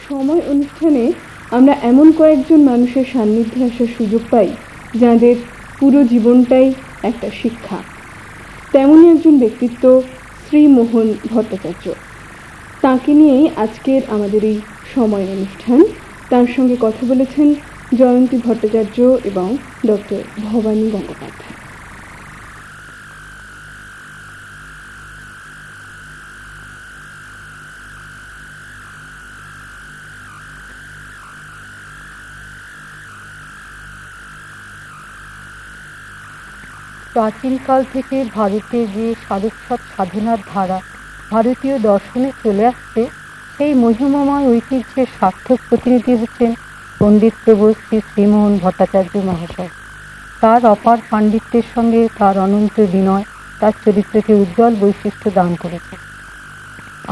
সময় অনুষ্ঠানে আমরা এমন কয়েকজন মানুষের সান্নিধ্যে আসার সুযোগ পাই যাদের পুরো জীবনটাই একটা শিক্ষা। তেমনই একজন ব্যক্তিত্ব শ্রী মোহন ভট্টাচার্য। তাকে নিয়েই আজকের আমাদের এই সময় অনুষ্ঠান। তার সঙ্গে কথা বলেছেন জয়ন্তী ভট্টাচার্য এবং ডক্টর ভবানী গঙ্গোপাধ্যায়। প্রাচীনকাল থেকে ভারতে যে সারস্বত সাধনার ধারা ভারতীয় দর্শনে চলে আসছে, সেই মহিমাময় ঐতিহ্যের সার্থক প্রতিনিধি হচ্ছেন পণ্ডিত প্রভু শ্রী শ্রীমোহন ভট্টাচার্য মহাশয়। তার অপার পাণ্ডিত্যের সঙ্গে তার অনন্ত বিনয় তার চরিত্রকে উজ্জ্বল বৈশিষ্ট্য দান করেছে।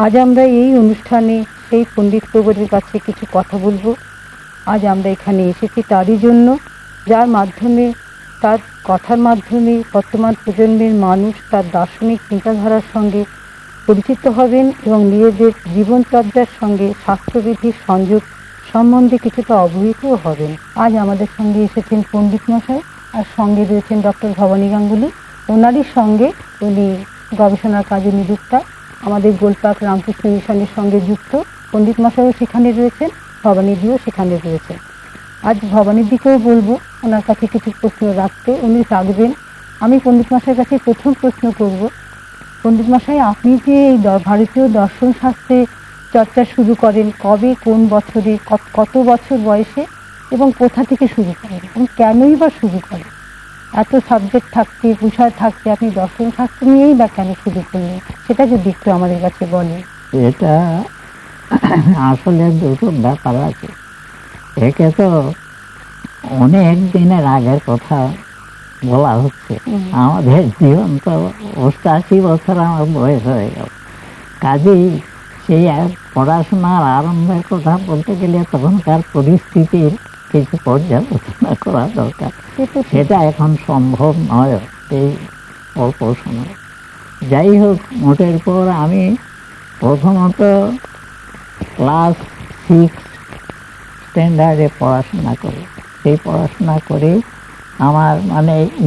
আজ আমরা এই অনুষ্ঠানে সেই পণ্ডিত প্রভুর কাছে কিছু কথা বলবো। আজ আমরা এখানে এসেছি তারই জন্য, যার মাধ্যমে, তার কথার মাধ্যমে বর্তমান প্রজন্মের মানুষ তার দার্শনিক চিন্তাধারার সঙ্গে পরিচিত হবেন এবং নিজেদের জীবনচর্যার সঙ্গে শাস্ত্রবিধির সংযোগ সম্বন্ধে কিছুটা অবহিতও হবেন। আজ আমাদের সঙ্গে এসেছেন পণ্ডিত মশাই, আর সঙ্গে রয়েছেন ডক্টর ভবানী গাঙ্গুলি। ওনারই সঙ্গে উনি গবেষণার কাজে নিযুক্ত, আমাদের গোলপাক রামকৃষ্ণ মিশনের সঙ্গে যুক্ত। পণ্ডিত মশাইও সেখানে রয়েছেন, ভবানীজিও সেখানে রয়েছেন। আজ ভবানীর দিকেও বলবো ওনার কাছে কিছু প্রশ্ন রাখতে, উনি রাখবেন। আমি পণ্ডিত মশাইয়ের কাছে প্রথম প্রশ্ন করব, পণ্ডিত মশাই, আপনি যে এই ভারতীয় দর্শন শাস্ত্রে চর্চা শুরু করেন, কবে, কোন বছরে, কত বছর বয়সে এবং কোথা থেকে শুরু করেন এবং কেনই বা শুরু করেন? এত সাবজেক্ট থাকতে, বিষয় থাকতে আপনি দর্শন শাস্ত্র নিয়েই বা কেন শুরু করলেন, সেটা যদি একটু আমাদের কাছে বলেন। এটা আসলে দুটো ব্যাপার আছে। একে তো অনেক দিনের আগের কথা বলা হচ্ছে, আমাদের জীবন তো 88 বছর আমার বয়স হয়ে গেল। কাজেই সেই পড়াশোনার আরম্ভের কথা বলতে গেলে তখনকার পরিস্থিতির কিছু পর্যালোচনা করা দরকার। সেটা এখন সম্ভব নয় এই অল্প সময়। যাই হোক, মোটের পর আমি প্রথমত ক্লাস 6 স্ট্যান্ডার্ডে পড়াশোনা করি। সেই পড়াশোনা করে আমার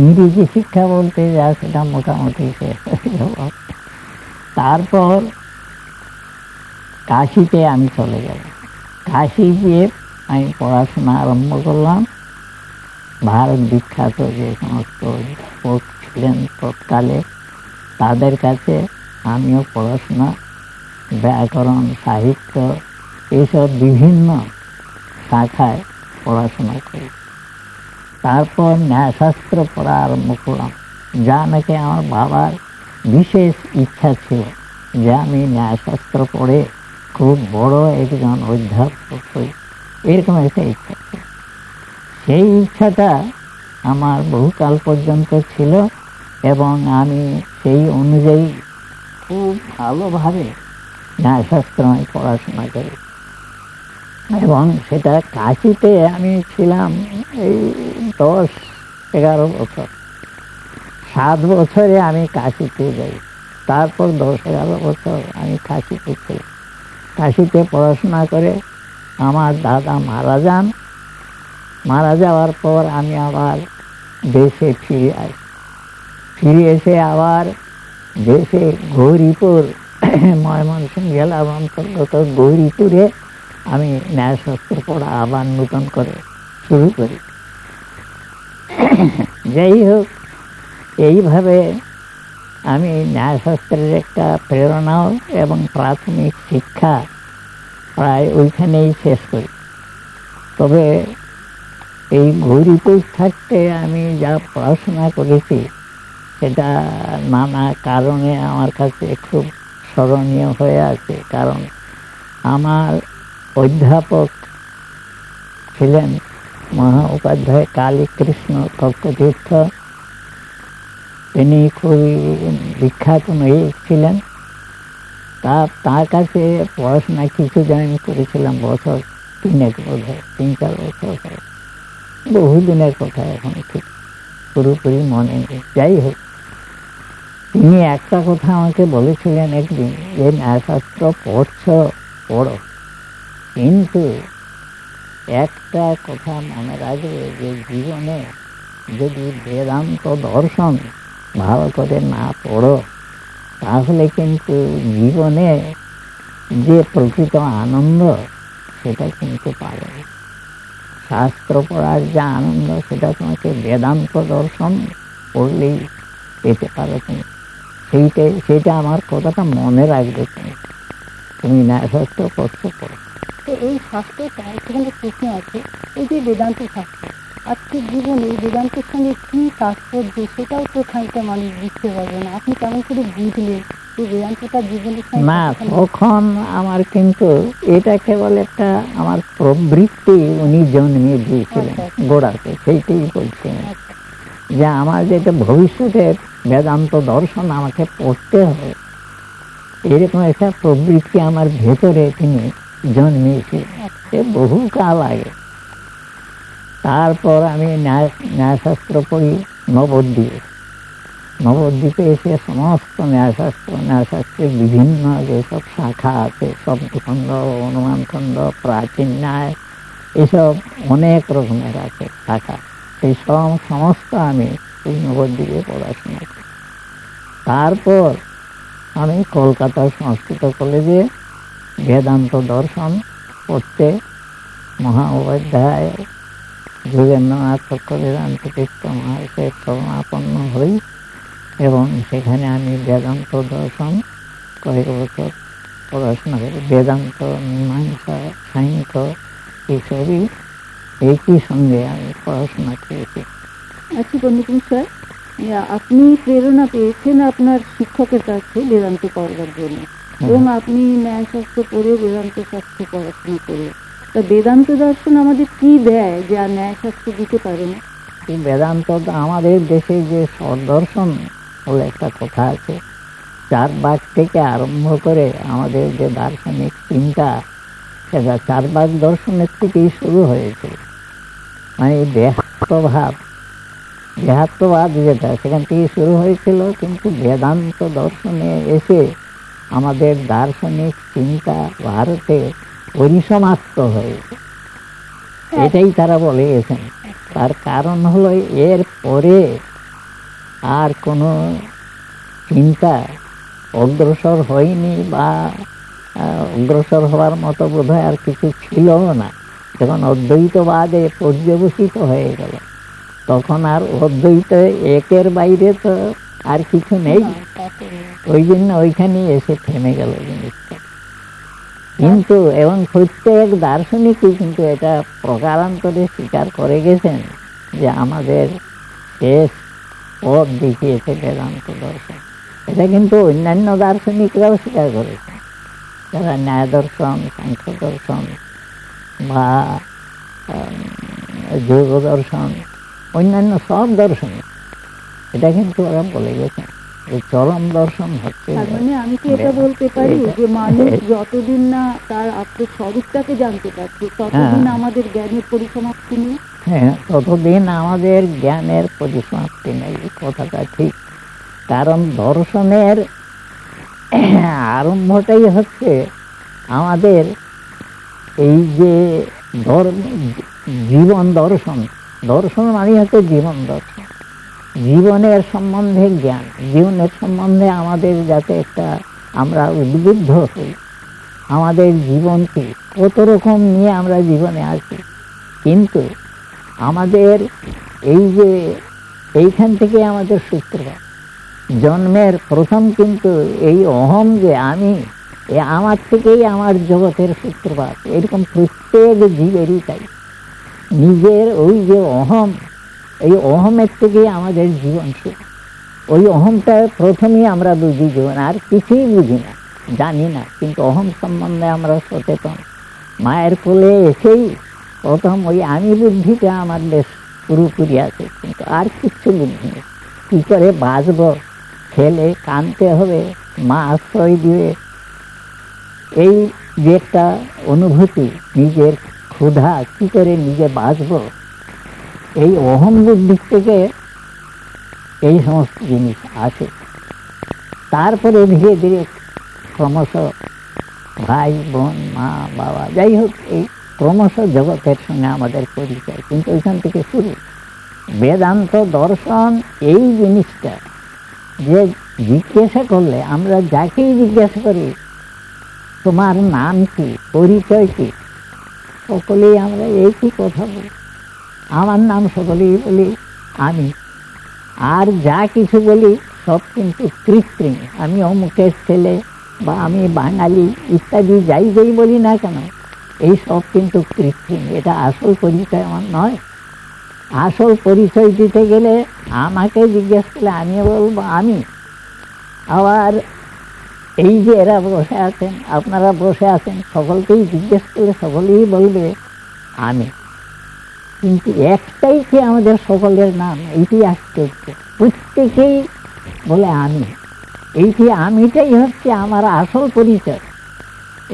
ইংরেজি শিক্ষা বলতে যা সেটা মোটামুটি শেষ হয়ে গেল। তারপর কাশিতে আমি চলে গেলাম। কাশি গিয়ে আমি পড়াশোনা আরম্ভ করলাম। ভারত বিখ্যাত যে সমস্ত অধ্যাপক ছিলেন তৎকালে, তাদের কাছে আমিও পড়াশোনা, ব্যাকরণ, সাহিত্য, এইসব বিভিন্ন শাখায় পড়াশোনা করি। তারপর ন্যায়শাস্ত্র পড়া আরম্ভ করলাম, যা নাকি আমার বাবার বিশেষ ইচ্ছা ছিল যে আমি ন্যায়শাস্ত্র পড়ে খুব বড় একজন অধ্যাপক হই, এরকম একটা ইচ্ছা ছিল। সেই ইচ্ছাটা আমার বহুকাল পর্যন্ত ছিল এবং আমি সেই অনুযায়ী খুব ভালোভাবে ন্যায়শাস্ত্র আমি পড়াশোনা করি। এবং সেটা কাশিতে আমি ছিলাম এই 10-11 বছর। 7 বছরে আমি কাশিতে যাই। তারপর 10-11 বছর আমি কাশিতে ছিলাম। কাশিতে পড়াশোনা করে আমার দাদা মারা যান। মারা যাওয়ার পর আমি আবার দেশে ফিরে আসি। ফিরে এসে আবার দেশে গৌরীপুর, ময়মনসিংহ জেলার অন্তর্গত গৌরীপুরে আমি ন্যায়শাস্ত্র পড়া আবার নতুন করে শুরু করি। যাই হোক, এইভাবে আমি ন্যায়শাস্ত্রের একটা প্রেরণাও এবং প্রাথমিক শিক্ষা প্রায় ওইখানেই শেষ করি। তবে এই গৌরীপুর থাকতে আমি যা পড়াশোনা করেছি সেটা নানা কারণে আমার কাছে খুব স্মরণীয় হয়ে আছে। কারণ আমার অধ্যাপক ছিলেন মহা উপাধ্যায় কালীকৃষ্ণ তত্ত্বতীর্থ। তিনি খুবই বিখ্যাত ছিলেন। তার কাছে পড়াশোনা কিছুদিন আমি করেছিলাম, বছর 3 বোধ হয়, 3-4 বছর হয়, বহুদিনের কথা, এখন ঠিক পুরোপুরি মনে নেই। যাই হোক, তিনি একটা কথা আমাকে বলেছিলেন একদিন, যে ন্যায়শাস্ত্র পড়ো, কিন্তু একটা কথা মনে রাখবে যে জীবনে যদি বেদান্ত দর্শন ভালো করে না পড়ো, তাহলে কিন্তু জীবনে যে প্রকৃত আনন্দ সেটা কিন্তু পাবে না। শাস্ত্র পড়ার যে আনন্দ সেটা তোমাকে বেদান্ত দর্শন পড়লেই পেতে পারো তুমি। সেইটা আমার কথাটা মনে রাখবে তুমি ন্যায়শাস্ত্র পড়তে পড়ো। তো এই শাস্ত্রটা সেখানে প্রশ্ন আছে, এই যে বেদান্ত শাস্ত্র আজকের জীবনে এই বেদান্তের সঙ্গে কি তাৎপর্য সেটাও তো খানিকটা মানুষ বুঝতে পারবে না। আপনি কেমন করে বুঝলেন যে বেদান্তটা জীবনের সঙ্গে? না, তখন আমার কিন্তু এটা কেবল একটা আমার প্রবৃত্তি উনি জন্মিয়ে দিয়েছিলেন গোড়াতে, সেইটাই বলছেন যে আমার যেটা ভবিষ্যতের বেদান্ত দর্শন আমাকে পড়তে হবে, এরকম একটা প্রবৃত্তি আমার ভেতরে তিনি জন্মিয়েছিলেন বহু কাল আগে। তারপর আমি ন্যায়শাস্ত্র পড়ি নবদ্বীপে এসে সমস্ত ন্যায়শাস্ত্রের বিভিন্ন যেসব শাখা আছে, শব্দখণ্ড, অনুমানখণ্ড, প্রাচীন ন্যায়, এসব অনেক রকমের আছে শাখা, সেই সমস্ত আমি ওই নবদ্বীপে পড়াশোনা করি। তারপর আমি কলকাতার সংস্কৃত কলেজে বেদান্ত দর্শন পড়তে মহা উপাধ্যায় যোগেন্দ্রনাথ চক্রবেদান্ত তীর্থ মহাশয়ের শরণাপন্ন হই এবং সেখানে আমি বেদান্ত দর্শন কয়েক বছর পড়াশোনা করি। বেদান্ত, মীমাংসা, সাংখ্য এসবই একই সঙ্গে আমি পড়াশোনা করেছি। আচ্ছা বন্ধুকুমার স্যার, আপনি প্রেরণা পেয়েছেন আপনার শিক্ষকের কাছে বেদান্ত পড়ার জন্য, এবং আপনি ন্যায়শাস্ত্র পড়ে বেদান্ত শাস্ত্র পড়াশোনা করে, তা বেদান্ত দর্শন আমাদের কি দেয় যে আর ন্যায়শাস্ত্র দিতে পারে না? বেদান্ত আমাদের দেশে যে সদর্শন বলে একটা কথা আছে, 4 ভাগ থেকে আরম্ভ করে আমাদের যে দার্শনিক চিন্তা, সেটা 4 ভাগ দর্শনের থেকেই শুরু হয়েছে। মানে দেহাত্মবাদ যেটা, সেখান থেকে শুরু হয়েছিল, কিন্তু বেদান্ত দর্শনে এসে আমাদের দার্শনিক চিন্তা ভারতে পরিসমাপ্ত হয়েছে, এটাই তারা বলে গেছেন। তার কারণ হলো এর পরে আর কোনো চিন্তা অগ্রসর হয়নি, বা অগ্রসর হওয়ার মতো বোধ হয় আর কিছু ছিল না। যখন অদ্বৈতবাদে পর্যবসিত হয়ে গেল, তখন আর অদ্বৈত একের বাইরে তো আর কিছু নেই, ওই জন্য ওইখানে এসে থেমে গেল জিনিসটা। কিন্তু এবং প্রত্যেক দার্শনিকই কিন্তু এটা প্রকারান্তরে স্বীকার করে গেছেন যে আমাদের শেষ পথ দেখিয়েছে বেদান্ত দর্শন। এটা কিন্তু অন্যান্য দার্শনিকরাও স্বীকার করেছেন, যারা ন্যায় দর্শন, সাংখ্য দর্শন বা যোগ দর্শন, অন্যান্য সব দর্শন, এটা কিন্তু ওরা বলে গেছেন যে চরম দর্শন হচ্ছে। মানে আমি কি এটা বলতে পারি যে মানুষ যতদিন না তার আত্মস্বরূপটাকে জানতে পারছে, ততদিন আমাদের জ্ঞানের পরিসমাপ্তি নেই? হ্যাঁ, ততদিন আমাদের জ্ঞানের পরিসমাপ্তি নেই, কথাটা ঠিক। কারণ দর্শনের আরম্ভটাই হচ্ছে আমাদের এই যে জীবন দর্শন। দর্শন মানে হচ্ছে জীবন দর্শন, জীবনের সম্বন্ধে জ্ঞান। জীবনের সম্বন্ধে আমাদের যাতে একটা আমরা উদ্বুদ্ধ হই, আমাদের জীবনকে কত রকম নিয়ে আমরা জীবনে আছি, কিন্তু আমাদের এই যে এইখান থেকে আমাদের সূত্রপাত, জন্মের প্রথম কিন্তু এই অহম যে আমি, আমার থেকেই আমার জগতের সূত্রপাত। এরকম প্রত্যেক জীবেরই তাই, নিজের ওই যে অহম, এই অহমের থেকেই আমাদের জীবন শুরু। ওই অহমটা প্রথমেই আমরা বুঝি জীবন, আর কিছুই বুঝি না, জানি না, কিন্তু অহম সম্বন্ধে আমরা সচেতন। মায়ের কোলে এসেই প্রথম ওই আমি বুদ্ধিটা আমার বেশ পুরোপুরি আছে, কিন্তু আর কিচ্ছু বুদ্ধি নেই। কী করে বাঁচব, ছেলে কাঁদতে হবে, মা আশ্রয় দিবে, এই যে একটা অনুভূতি, নিজের ক্ষুধা, কী করে নিজে বাঁচব, এই অহম বুদ্ধি থেকে এই সমস্ত জিনিস আসে। তারপরে ধীরে ধীরে ক্রমশ ভাই বোন মা বাবা যাই হোক, এই ক্রমশ জগতের সঙ্গে আমাদের পরিচয়, কিন্তু ওইখান থেকে শুরু। বেদান্ত দর্শন এই জিনিসটা যে জিজ্ঞাসা করলে, আমরা যাকেই জিজ্ঞাসা করি তোমার নাম কি, পরিচয় কি, সকলেই আমরা একই কথা বলি। আমার নাম সকলেই বলি আমি, আর যা কিছু বলি সব কিন্তু কৃত্রিম। আমি অমুকের ছেলে বা আমি বাঙালি ইত্যাদি যাই যাই বলি না কেন, এই সব কিন্তু কৃত্রিম। এটা আসল পরিচয় আমার নয়। আসল পরিচয় দিতে গেলে আমাকে জিজ্ঞেস করলে আমি বলবো আমি। আবার এই যে এরা বসে আছেন, আপনারা বসে আছেন, সকলকেই জিজ্ঞেস করলে সকলেই বলবে আমি। কিন্তু একটাই কি আমাদের সকলের নাম, এইটি আশ্চর্য। প্রত্যেকেই বলে আমি। এইটি আমিটাই হচ্ছে আমার আসল পরিচয়।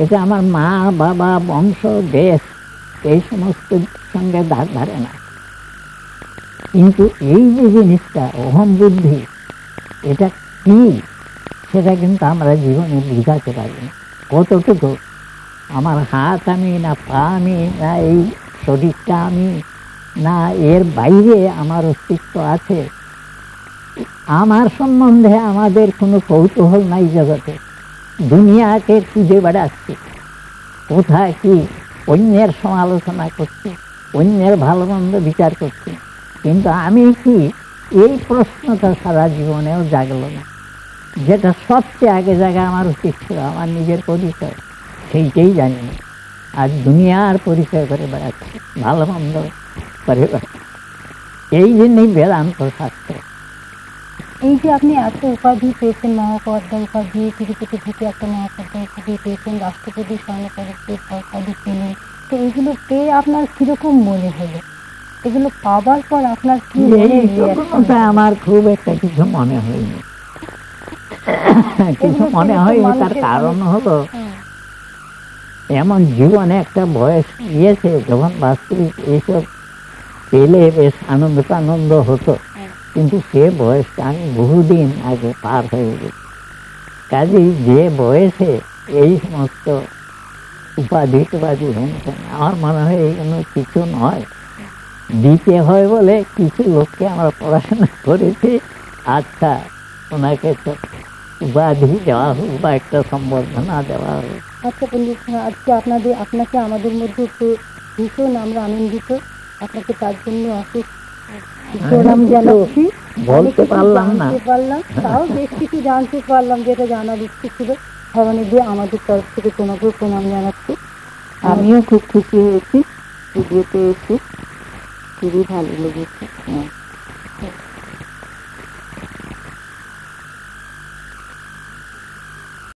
এটা আমার মা বাবা বংশ দেশ এই সমস্ত সঙ্গে দাগ ধারে না। কিন্তু এই যে জিনিসটা অহম বুদ্ধি, এটা কি সেটা কিন্তু আমরা জীবনে বুঝাতে পারি না। কতটুকু আমার হাত আমি, না পা আমি, না এই শরীরটা আমি, না এর বাইরে আমার অস্তিত্ব আছে। আমার সম্বন্ধে আমাদের কোনো কৌতূহল নাই জগতে। দুনিয়াকে খুঁজে বেড়াচ্ছি, কোথায় কি অন্যের সমালোচনা করছি, অন্যের ভালো মন্দ বিচার করছি, কিন্তু আমি কি, এই প্রশ্নটা সারা জীবনেও জাগলো না। যেটা সবচেয়ে আগে জায়গা আমার উচিত ছিল, আমার নিজের পরিচয়, সেইটাই জানি না। আর দুনিয়ার পরিচয় করে বেড়াচ্ছি, ভালো মন্দ করে বেড়াচ্ছি। এই জন্যই বেদান্ত শাস্ত্র। এই যে আপনি এত উপাধি পেয়েছেন, মহাপদ্মা উপাধি, তিরুপতি থেকে একটা মহাপদ্মা উপাধি পেয়েছেন, রাষ্ট্রপতি স্বর্ণপদক উপাধি পেলেন, তো এগুলো পেয়ে আপনার কিরকম মনে হলো? এগুলো পাবার পর আপনার কি এইটা আমার খুব একটা কিছু মনে হয়নি। কিছু মনে হয়নি, তার কারণ হলো এমন জীবনে একটা বয়স গিয়েছে যখন বাস্তবিক এইসব পেলে বেশ আনন্দ হতো, কিন্তু সে বয়সটা আমি বহুদিন আগে পার হয়ে গেছি। কাজেই যে বয়সে এই সমস্ত উপাধি টুপাধি হয়েছেন, আমার মনে হয় এগুলো কিছু নয়। দিতে হয় বলে কিছু লোককে আমরা পড়াশোনা করেছি, আচ্ছা ওনাকে তো উপাধি দেওয়া হোক বা একটা সম্বর্ধনা দেওয়া হোক। আচ্ছা বন্ধু, আজকে আপনাকে আমাদের মধ্যে ভীষণ আমরা আনন্দিত। আপনাকে তার জন্য অশেষ প্রণাম জানাচ্ছি। বলতে পারলাম না, তাও বেশ কিছু জানতে পারলাম, যেটা জানার ইচ্ছে ছিল। ভগবানের দিয়ে আমাদের তরফ থেকে তোমাকেও প্রণাম জানাচ্ছি। আমিও খুব খুশি হয়েছি ভিডিওতে এসে, খুবই ভালো লেগেছে।